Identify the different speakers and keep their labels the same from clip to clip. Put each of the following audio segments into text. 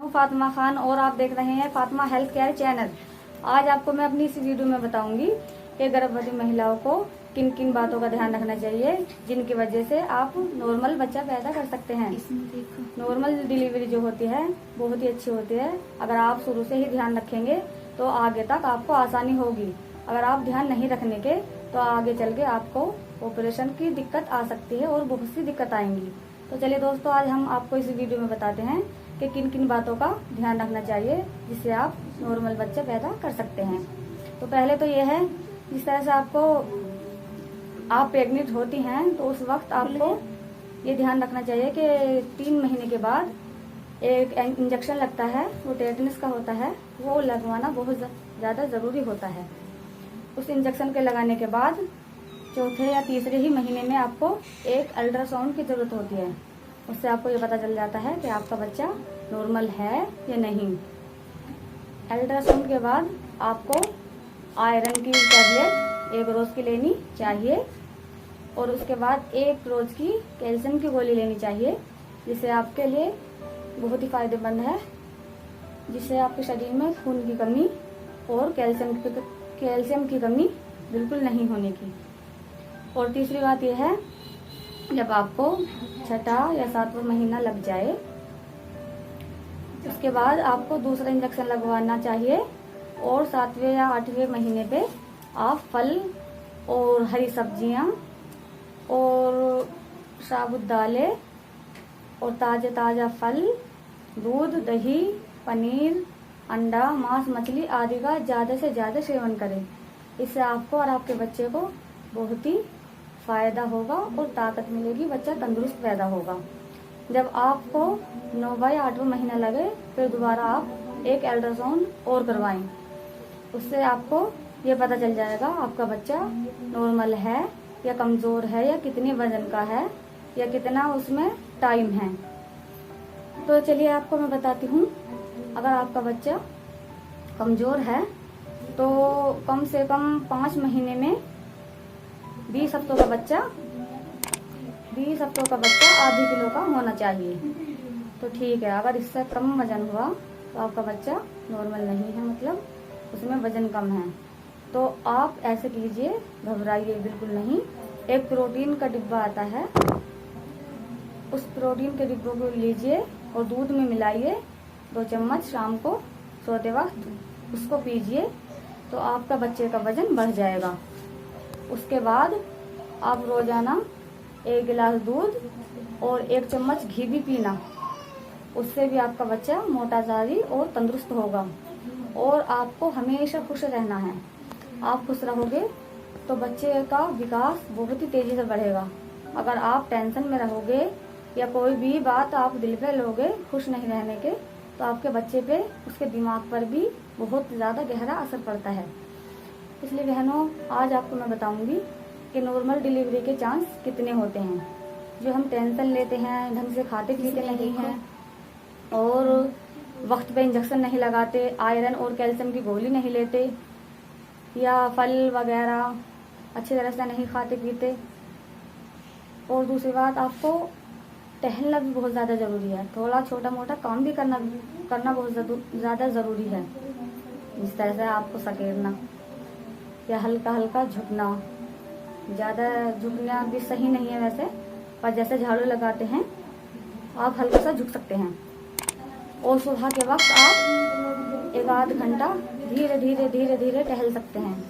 Speaker 1: हूँ फातिमा खान और आप देख रहे हैं फातिमा हेल्थ केयर चैनल। आज आपको मैं अपनी इस वीडियो में बताऊंगी कि गर्भवती महिलाओं को किन किन बातों का ध्यान रखना चाहिए जिनकी वजह से आप नॉर्मल बच्चा पैदा कर सकते हैं। नॉर्मल डिलीवरी जो होती है बहुत ही अच्छी होती है। अगर आप शुरू से ही ध्यान रखेंगे तो आगे तक आपको आसानी होगी। अगर आप ध्यान नहीं रखने के तो आगे चल के आपको ऑपरेशन की दिक्कत आ सकती है और बहुत सी दिक्कत आएंगी। तो चलिए दोस्तों, आज हम आपको इस वीडियो में बताते हैं कि किन किन बातों का ध्यान रखना चाहिए जिससे आप नॉर्मल बच्चा पैदा कर सकते हैं। तो पहले तो ये है, जिस तरह से आप प्रेग्नेंट होती हैं तो उस वक्त आपको ये ध्यान रखना चाहिए कि 3 महीने के बाद एक इंजेक्शन लगता है, वो टेटनस का होता है, वो लगवाना बहुत ज़्यादा ज़रूरी होता है। उस इंजेक्शन के लगाने के बाद चौथे या तीसरे ही महीने में आपको एक अल्ट्रासाउंड की ज़रूरत होती है। उससे आपको ये पता चल जाता है कि आपका बच्चा नॉर्मल है या नहीं। अल्ट्रासाउंड के बाद आपको आयरन की टैबलेट 1 रोज़ की लेनी चाहिए और उसके बाद 1 रोज़ की कैल्शियम की गोली लेनी चाहिए, जिससे आपके लिए बहुत ही फायदेमंद है, जिससे आपके शरीर में खून की कमी और कैल्शियम की कमी बिल्कुल नहीं होने की। और तीसरी बात यह है, जब आपको 6ठा या 7वां महीना लग जाए उसके बाद आपको दूसरा इंजेक्शन लगवाना चाहिए और 7वें या 8वें महीने पे आप फल और हरी सब्जियां और साबुत दालें और ताज़ा फल, दूध, दही, पनीर, अंडा, मांस, मछली आदि का ज़्यादा से ज़्यादा सेवन करें। इससे आपको और आपके बच्चे को बहुत ही फायदा होगा और ताकत मिलेगी, बच्चा तंदुरुस्त पैदा होगा। जब आपको 9वां या 8वां महीना लगे फिर दोबारा आप एक अल्ट्रासाउंड और करवाएं। उससे आपको ये पता चल जाएगा आपका बच्चा नॉर्मल है या कमज़ोर है या कितने वजन का है या कितना उसमें टाइम है। तो चलिए आपको मैं बताती हूँ, अगर आपका बच्चा कमज़ोर है तो कम से कम 5 महीने में 20 हफ्तों का बच्चा आधे किलो का होना चाहिए। तो ठीक है, अगर इससे कम वजन हुआ तो आपका बच्चा नॉर्मल नहीं है, मतलब उसमें वजन कम है। तो आप ऐसे कीजिए, घबराइए बिल्कुल नहीं। एक प्रोटीन का डिब्बा आता है, उस प्रोटीन के डिब्बों को लीजिए और दूध में मिलाइए 2 चम्मच, शाम को सोते वक्त उसको पीजिए तो आपका बच्चे का वजन बढ़ जाएगा। उसके बाद आप रोजाना 1 गिलास दूध और 1 चम्मच घी भी पीना, उससे भी आपका बच्चा मोटाताजी और तंदुरुस्त होगा। और आपको हमेशा खुश रहना है। आप खुश रहोगे तो बच्चे का विकास बहुत ही तेजी से बढ़ेगा। अगर आप टेंशन में रहोगे या कोई भी बात आप दिल पे लोगे खुश नहीं रहने के, तो आपके बच्चे पे, उसके दिमाग पर भी बहुत ज़्यादा गहरा असर पड़ता है। इसलिए बहनों, आज आपको मैं बताऊंगी कि नॉर्मल डिलीवरी के चांस कितने होते हैं। जो हम टेंशन लेते हैं, ढंग से खाते पीते नहीं हैं और वक्त पे इंजेक्शन नहीं लगाते, आयरन और कैल्शियम की गोली नहीं लेते या फल वगैरह अच्छी तरह से नहीं खाते पीते। और दूसरी बात, आपको टहलना भी बहुत ज़्यादा ज़रूरी है। थोड़ा छोटा मोटा काम भी करना बहुत ज़्यादा ज़रूरी है। जिस तरह से आपको सकेरना या हल्का हल्का झुकना, ज़्यादा झुकना भी सही नहीं है वैसे, पर जैसे झाड़ू लगाते हैं आप हल्का सा झुक सकते हैं। और सुबह के वक्त आप 1 आध घंटा धीरे धीरे टहल सकते हैं।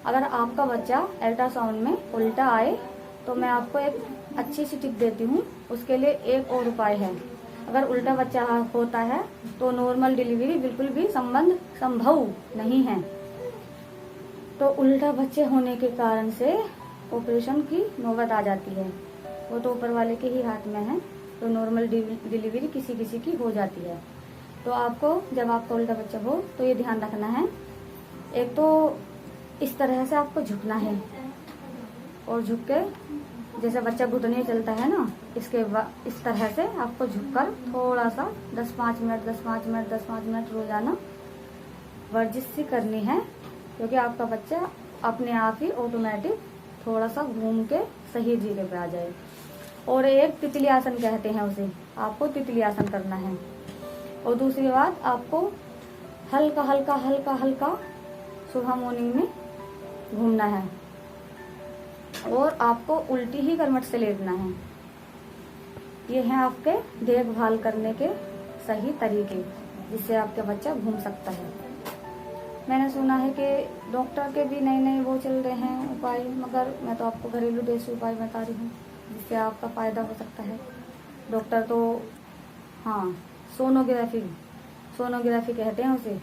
Speaker 1: अगर आपका बच्चा अल्ट्रासाउंड में उल्टा आए तो मैं आपको एक अच्छी सी टिप देती हूँ। उसके लिए एक और उपाय है। अगर उल्टा बच्चा होता है तो नॉर्मल डिलीवरी बिल्कुल भी संभव नहीं है। तो उल्टा बच्चे होने के कारण से ऑपरेशन की नौबत आ जाती है, वो तो ऊपर वाले के ही हाथ में है। तो नॉर्मल डिलीवरी किसी किसी की हो जाती है। तो आपको जब आपका उल्टा बच्चा हो तो ये ध्यान रखना है, एक तो इस तरह से आपको झुकना है और झुक के जैसे बच्चा घुटने चलता है ना, इस तरह से आपको झुककर थोड़ा सा 10-5 मिनट रोजाना वर्जिश सी करनी है, क्योंकि आपका बच्चा अपने आप ही ऑटोमेटिक थोड़ा सा घूम के सही जगह पे आ जाए। और एक तितली आसन कहते हैं उसे, आपको तितली आसन करना है। और दूसरी बात, आपको हल्का हल्का हल्का हल्का सुबह मॉर्निंग में घूमना है और आपको उल्टी ही करवट से लेटना है। ये हैं आपके देखभाल करने के सही तरीके, जिससे आपका बच्चा घूम सकता है। मैंने सुना है कि डॉक्टर के भी नए नए वो चल रहे हैं उपाय, मगर मैं तो आपको घरेलू देसी उपाय बता रही हूँ जिससे आपका फ़ायदा हो सकता है। डॉक्टर तो हाँ सोनोग्राफी कहते हैं उसे,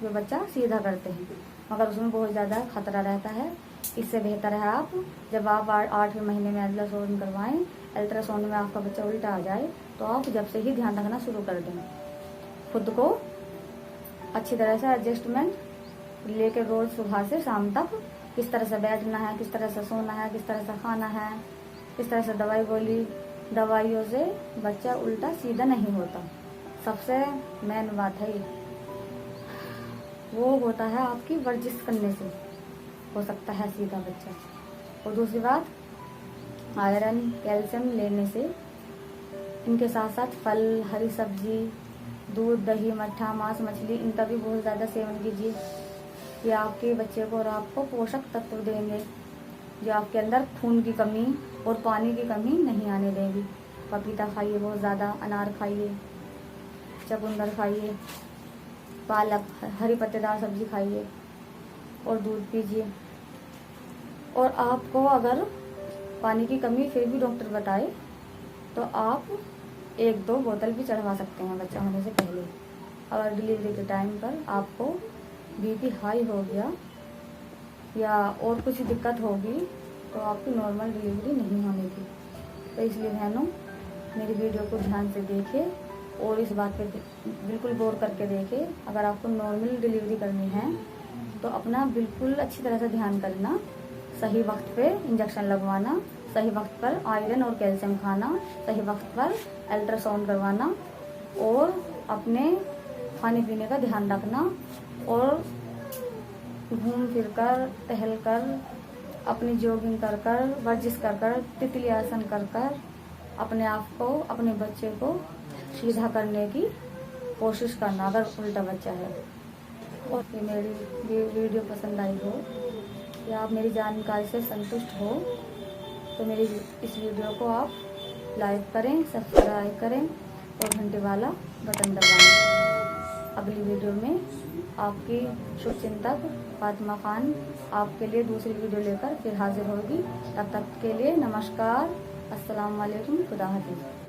Speaker 1: जो बच्चा सीधा करते हैं, मगर उसमें बहुत ज़्यादा खतरा रहता है। इससे बेहतर है आप जब आप 8वें महीने में अल्ट्रासाउंड करवाएं, अल्ट्रासाउंड में आपका बच्चा उल्टा आ जाए तो आप जब से ही ध्यान रखना शुरू कर दें। खुद को अच्छी तरह से एडजस्टमेंट लेके रोज सुबह से शाम तक किस तरह से बैठना है, किस तरह से सोना है, किस तरह से खाना है, किस तरह से दवाइयों से बच्चा उल्टा सीधा नहीं होता। सबसे मेन बात है वो होता है आपकी वर्जिश करने से हो सकता है सीधा बच्चा। और दूसरी बात, आयरन कैल्शियम लेने से, इनके साथ साथ फल, हरी सब्जी, दूध, दही, मट्ठा, मांस, मछली, इनका भी बहुत ज़्यादा सेवन कीजिए। ये आपके बच्चे को और आपको पोषक तत्व देंगे जो आपके अंदर खून की कमी और पानी की कमी नहीं आने देंगी। पपीता खाइए बहुत ज़्यादा, अनार खाइए, चुकंदर खाइए, पालक, हरी पत्तेदार सब्जी खाइए और दूध पीजिए। और आपको अगर पानी की कमी फिर भी डॉक्टर बताए तो आप 1-2 बोतल भी चढ़वा सकते हैं बच्चा होने से पहले। अगर डिलीवरी के टाइम पर आपको बीपी हाई हो गया या और कुछ दिक्कत होगी तो आपकी नॉर्मल डिलीवरी नहीं होने की। तो इसलिए बहनों, मेरी वीडियो को ध्यान से देखें और इस बात पे बिल्कुल गौर करके देखें। अगर आपको नॉर्मल डिलीवरी करनी है तो अपना बिल्कुल अच्छी तरह से ध्यान करना, सही वक्त पे इंजेक्शन लगवाना, सही वक्त पर आयरन और कैल्शियम खाना, सही वक्त पर अल्ट्रासाउंड करवाना और अपने खाने पीने का ध्यान रखना और घूम फिर कर, टहल कर, अपनी जॉगिंग कर कर, वर्जिश कर कर, तितली आसन कर कर अपने आप को, अपने बच्चे को सीधा करने की कोशिश करना अगर उल्टा बच्चा है। और ये मेरी वीडियो पसंद आई हो या आप मेरी जानकारी से संतुष्ट हो तो मेरी इस वीडियो को आप लाइक करें, सब्सक्राइब करें और घंटे वाला बटन दबाएं। अगली वीडियो में आपकी शुभचिंतक फातिमा खान आपके लिए दूसरी वीडियो लेकर फिर हाजिर होगी। तब तक के लिए नमस्कार, अस्सलाम वालेकुम, खुदा हाफिज़।